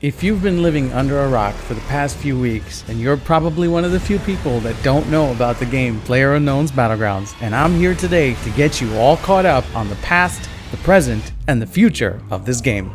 If you've been living under a rock for the past few weeks, then you're probably one of the few people that don't know about the game PlayerUnknown'S Battlegrounds, and I'm here today to get you all caught up on the past, the present, and the future of this game.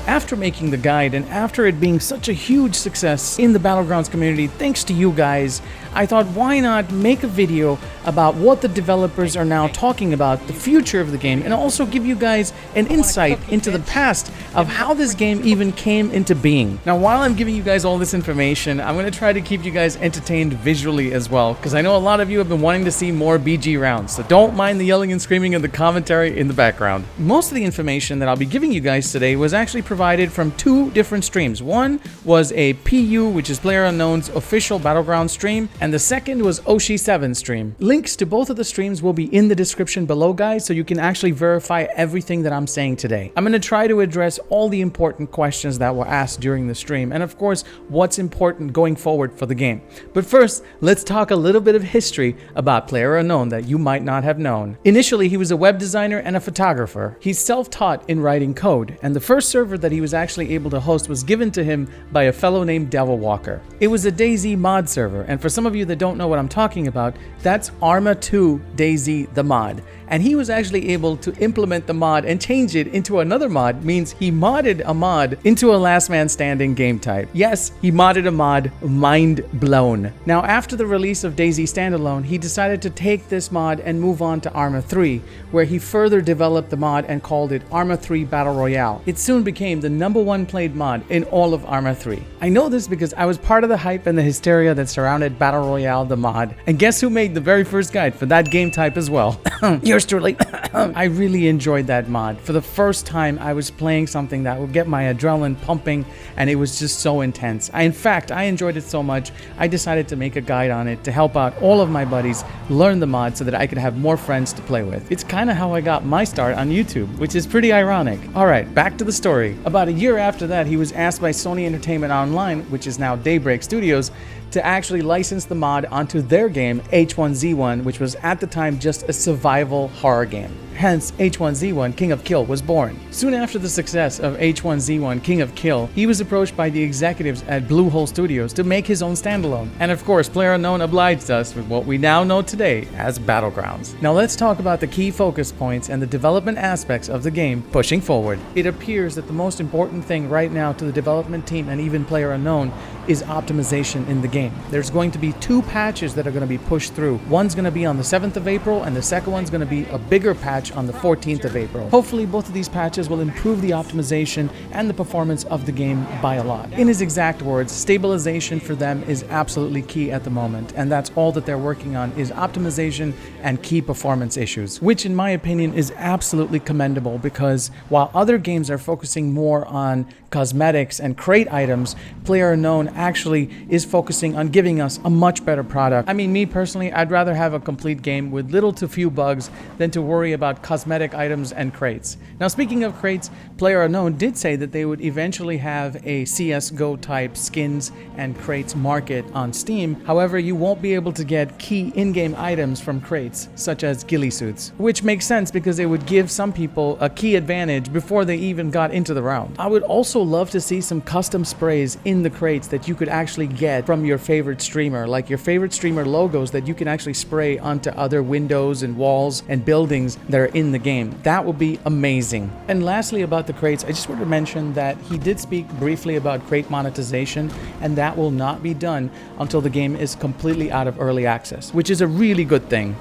After making the guide and after it being such a huge success in the Battlegrounds community, thanks to you guys, I thought why not make a video about what the developers are now talking about, the future of the game, and also give you guys an insight into the past of how this game even came into being. Now, while I'm giving you guys all this information, I'm going to try to keep you guys entertained visually as well, because I know a lot of you have been wanting to see more BG rounds, so don't mind the yelling and screaming and the commentary in the background. Most of the information that I'll be giving you guys today was actually provided from two different streams. One was a PU, which is PlayerUnknown'S official Battleground stream, and the second was Oshi7's stream. Links to both of the streams will be in the description below, guys, so you can actually verify everything that I'm saying today. I'm going to try to address all the important questions that were asked during the stream, and of course, what's important going forward for the game. But first, let's talk a little bit of history about PlayerUnknown that you might not have known. Initially, he was a web designer and a photographer. He's self-taught in writing code, and the first server that he was actually able to host was given to him by a fellow named Devil Walker. It was a DayZ mod server, and for some of you that don't know what I'm talking about, that's Arma 2 DayZ the mod. And he was actually able to implement the mod and change it into another mod, means he modded a mod into a last man standing game type. Yes, he modded a mod, mind blown. Now, after the release of DayZ Standalone, he decided to take this mod and move on to Arma 3, where he further developed the mod and called it Arma 3 Battle Royale. It soon became the #1 played mod in all of Arma 3. I know this because I was part of the hype and the hysteria that surrounded Battle Royale the mod, and guess who made the very first guide for that game type as well? Yours truly. I really enjoyed that mod. For the first time, I was playing something that would get my adrenaline pumping, and it was just so intense. In fact, I enjoyed it so much, I decided to make a guide on it to help out all of my buddies learn the mod so that I could have more friends to play with. It's kind of how I got my start on YouTube, which is pretty ironic. Alright, back to the story. About a year after that, he was asked by Sony Entertainment Online, which is now Daybreak Studios, to actually license the mod onto their game H1Z1, which was at the time just a survival horror game. Hence, H1Z1 King of Kill was born. Soon after the success of H1Z1 King of Kill, he was approached by the executives at Bluehole Studios to make his own standalone. And of course, PlayerUnknown obliged us with what we now know today as Battlegrounds. Now let's talk about the key focus points and the development aspects of the game pushing forward. It appears that the most important thing right now to the development team and even PlayerUnknown is optimization in the game. There's going to be two patches that are going to be pushed through. One's going to be on the 7th of April, and the second one's going to be a bigger patch on the 14th of April. Hopefully, both of these patches will improve the optimization and the performance of the game by a lot. In his exact words, stabilization for them is absolutely key at the moment, and that's all that they're working on is optimization and key performance issues, which in my opinion is absolutely commendable, because while other games are focusing more on cosmetics and crate items, PlayerUnknown actually is focusing on giving us a much better product. I mean, me personally, I'd rather have a complete game with little to few bugs than to worry about cosmetic items and crates. Now, speaking of crates, PlayerUnknown did say that they would eventually have a CSGO type skins and crates market on Steam. However, you won't be able to get key in-game items from crates, such as ghillie suits, which makes sense because it would give some people a key advantage before they even got into the round. I would also love to see some custom sprays in the crates that you could actually get from your favorite streamer, like your favorite streamer logos that you can actually spray onto other windows and walls and buildings that are in the game. That would be amazing. And lastly, about the crates, I just want to mention that he did speak briefly about crate monetization, and that will not be done until the game is completely out of early access, which is a really good thing.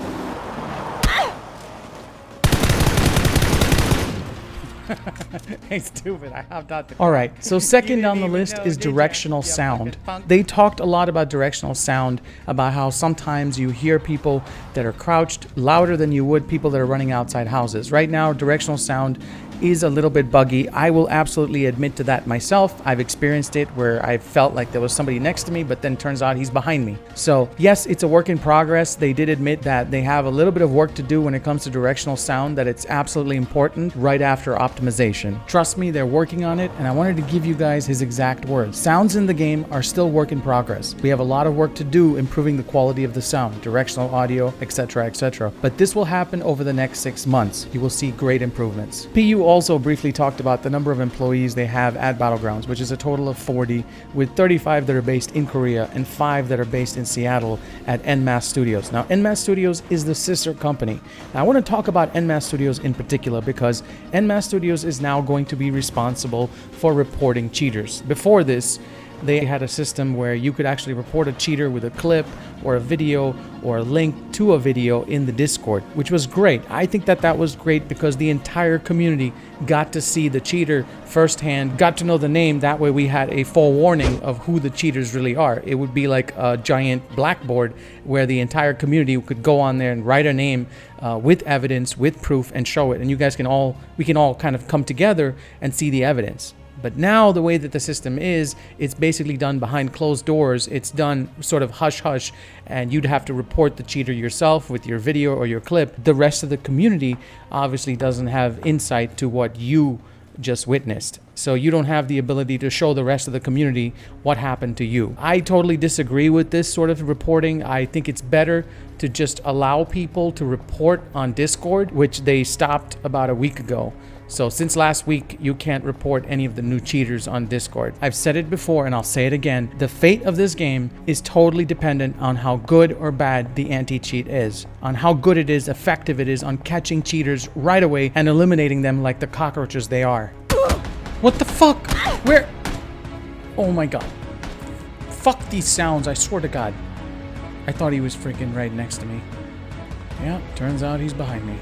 Hey, stupid, I hopped out the car. Alright, so second on the list is directional sound. They talked a lot about directional sound, about how sometimes you hear people that are crouched louder than you would people that are running outside houses. Right now, directional sound is a little bit buggy. I will absolutely admit to that myself. I've experienced it where I felt like there was somebody next to me, but then turns out he's behind me. So yes, it's a work in progress. They did admit that they have a little bit of work to do when it comes to directional sound, that it's absolutely important right after optimization. Trust me, they're working on it, and I wanted to give you guys his exact words. Sounds in the game are still work in progress. We have a lot of work to do improving the quality of the sound, directional audio, etc., etc. But this will happen over the next 6 months. You will see great improvements. PU also briefly talked about the number of employees they have at Battlegrounds, which is a total of 40, with 35 that are based in Korea and 5 that are based in Seattle at NMAS Studios. Now, NMAS Studios is the sister company. Now, I want to talk about NMAS Studios in particular because NMAS Studios is now going to be responsible for reporting cheaters. Before this, they had a system where you could actually report a cheater with a clip or a video or a link to a video in the Discord, which was great. I think that was great because the entire community got to see the cheater firsthand, got to know the name. That way we had a forewarning of who the cheaters really are. It would be like a giant blackboard where the entire community could go on there and write a name with evidence, with proof, and show it. And you guys we can all kind of come together and see the evidence. But now the way that the system is, it's basically done behind closed doors. It's done sort of hush-hush, and you'd have to report the cheater yourself with your video or your clip. The rest of the community obviously doesn't have insight to what you just witnessed. So you don't have the ability to show the rest of the community what happened to you. I totally disagree with this sort of reporting. I think it's better to just allow people to report on Discord, which they stopped about a week ago. So since last week, you can't report any of the new cheaters on Discord. I've said it before and I'll say it again. The fate of this game is totally dependent on how good or bad the anti-cheat is, on how good it is, effective it is on catching cheaters right away and eliminating them like the cockroaches they are. What the fuck? Where? Oh my god. Fuck these sounds, I swear to god. I thought he was freaking right next to me. Yeah, turns out he's behind me.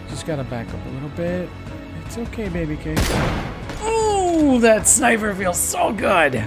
Just gotta back up a little bit. It's okay, baby cake. Ooh, that sniper feels so good.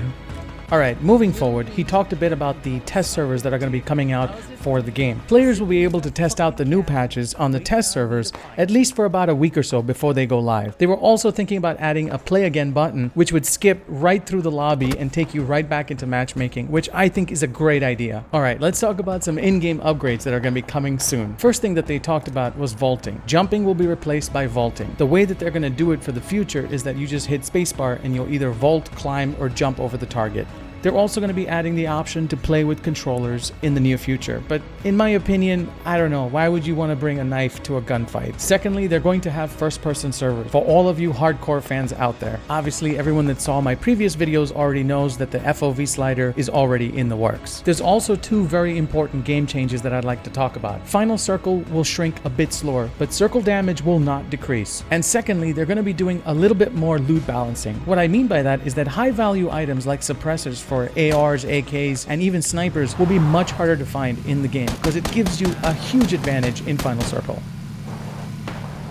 All right, moving forward, he talked a bit about the test servers that are going to be coming out for the game. Players will be able to test out the new patches on the test servers at least for about a week or so before they go live. They were also thinking about adding a play again button, which would skip right through the lobby and take you right back into matchmaking, which I think is a great idea. All right, let's talk about some in-game upgrades that are going to be coming soon. First thing that they talked about was vaulting. Jumping will be replaced by vaulting. The way that they're going to do it for the future is that you just hit spacebar and you'll either vault, climb, or jump over the target. They're also going to be adding the option to play with controllers in the near future. But in my opinion, I don't know. Why would you want to bring a knife to a gunfight? Secondly, they're going to have first-person servers for all of you hardcore fans out there. Obviously, everyone that saw my previous videos already knows that the FOV slider is already in the works. There's also 2 very important game changes that I'd like to talk about. Final Circle will shrink a bit slower, but circle damage will not decrease. And secondly, they're going to be doing a little bit more loot balancing. What I mean by that is that high-value items like suppressors for ARs, AKs, and even snipers will be much harder to find in the game because it gives you a huge advantage in Final Circle.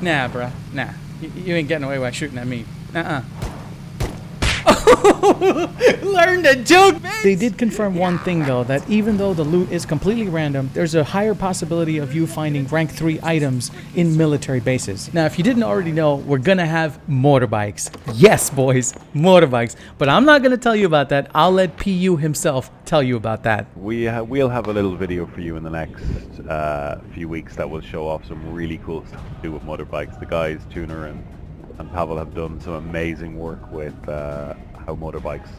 Nah, bruh. Nah. You ain't getting away by shooting at me. Learn to joke, man. They did confirm one thing though, that even though the loot is completely random, there's a higher possibility of you finding rank 3 items in military bases. Now, if you didn't already know, we're gonna have motorbikes. Yes, boys, motorbikes. But I'm not gonna tell you about that. I'll let PU himself tell you about that. We'll have a little video for you in the next few weeks that will show off some really cool stuff to do with motorbikes. The guys, Tuner and Pavel, have done some amazing work with how motorbikes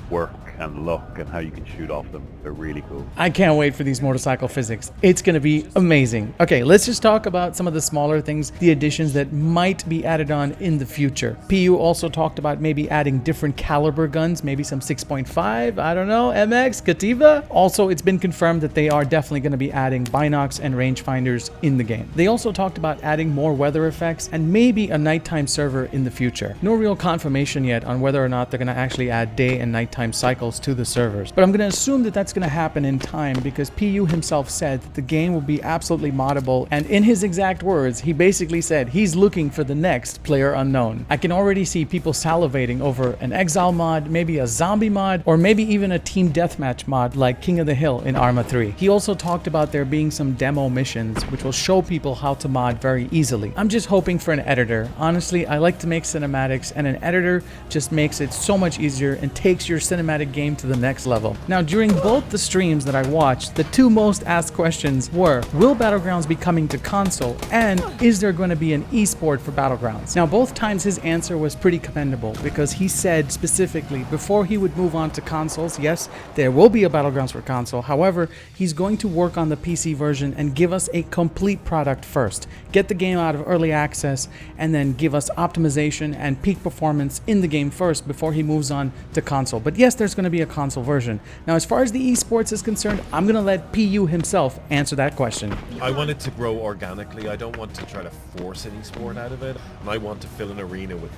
work and look and how you can shoot off them. They're really cool. I can't wait for these motorcycle physics. It's going to be amazing. Okay, let's just talk about some of the smaller things, the additions that might be added on in the future. PU also talked about maybe adding different caliber guns, maybe some 6.5, I don't know, MX, Kativa. Also, it's been confirmed that they are definitely going to be adding binocs and rangefinders in the game. They also talked about adding more weather effects and maybe a nighttime server in the future. No real confirmation yet on whether or not they're going to actually add day and nighttime cycles credentials to the servers. But I'm going to assume that that's going to happen in time because PU himself said that the game will be absolutely moddable, and in his exact words, he basically said he's looking for the next PlayerUnknown. I can already see people salivating over an exile mod, maybe a zombie mod, or maybe even a team deathmatch mod like King of the Hill in Arma 3. He also talked about there being some demo missions which will show people how to mod very easily. I'm just hoping for an editor. Honestly, I like to make cinematics, and an editor just makes it so much easier and takes your cinematic game to the next level. Now, during both the streams that I watched, the two most asked questions were, will Battlegrounds be coming to console, and is there going to be an esport for Battlegrounds? Now, both times his answer was pretty commendable because he said specifically before he would move on to consoles, yes, there will be a Battlegrounds for console. However, he's going to work on the PC version and give us a complete product first. Get the game out of early access and then give us optimization and peak performance in the game first before he moves on to console. But yes, there's going to be a console version. Now, as far as the esports is concerned, I'm going to let PU himself answer that question. I want it to grow organically. I don't want to try to force an esport out of it. And I want to fill an arena with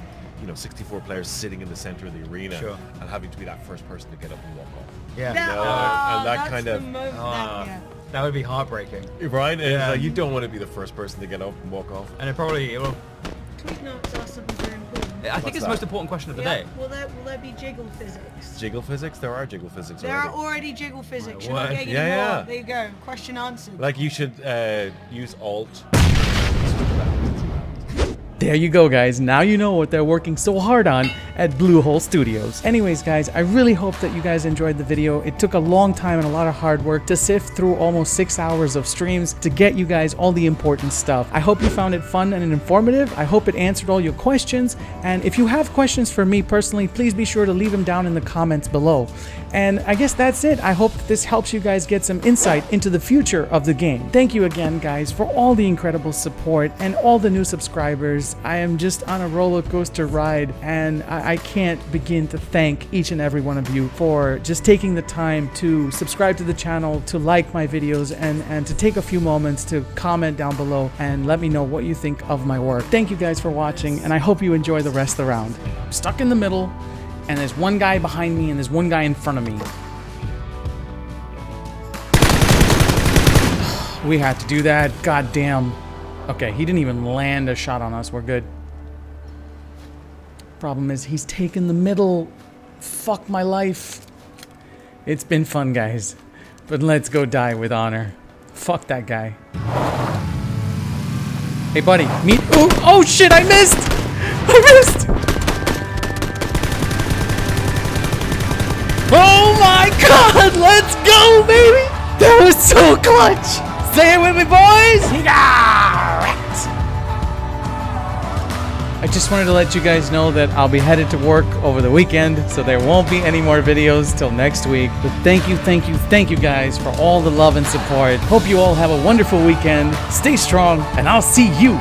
64 players sitting in the center of the arena and having to be that first person to get up and walk off. Yeah. And that kind of... That would be heartbreaking. Right? Yeah. Like, you don't want to be the first person to get up and walk off. And it probably... Well, Tweaknotes asked something very important. I think it's the most important question of the day. Will there be jiggle physics? Jiggle physics? There are jiggle physics There already. are already jiggle physics. You're What? not getting any more. There you go. Question answered. Like, you should use Alt. There you go, guys. Now you know what they're working so hard on at Bluehole Studios. Anyways, guys, I really hope that you guys enjoyed the video. It took a long time and a lot of hard work to sift through almost 6 hours of streams to get you guys all the important stuff. I hope you found it fun and informative. I hope it answered all your questions. And if you have questions for me personally, please be sure to leave them down in the comments below. And I guess that's it. I hope that this helps you guys get some insight into the future of the game. Thank you again, guys, for all the incredible support and all the new subscribers. I am just on a roller coaster ride, and I can't begin to thank each and every one of you for just taking the time to subscribe to the channel, to like my videos, and to take a few moments to comment down below and let me know what you think of my work. Thank you guys for watching, and I hope you enjoy the rest of the round. I'm stuck in the middle, and there's one guy behind me and there's one guy in front of me. We had to do that. God damn. Okay, he didn't even land a shot on us. We're good. Problem is, he's taken the middle. Fuck my life. It's been fun, guys. But let's go die with honor. Fuck that guy. Hey, buddy. Meet. Oh shit, I missed! I missed! Oh my god! Let's go, baby! That was so clutch! Say it with me, boys! I just wanted to let you guys know that I'll be headed to work over the weekend, so there won't be any more videos till next week. But thank you guys for all the love and support. Hope you all have a wonderful weekend. Stay strong, and I'll see you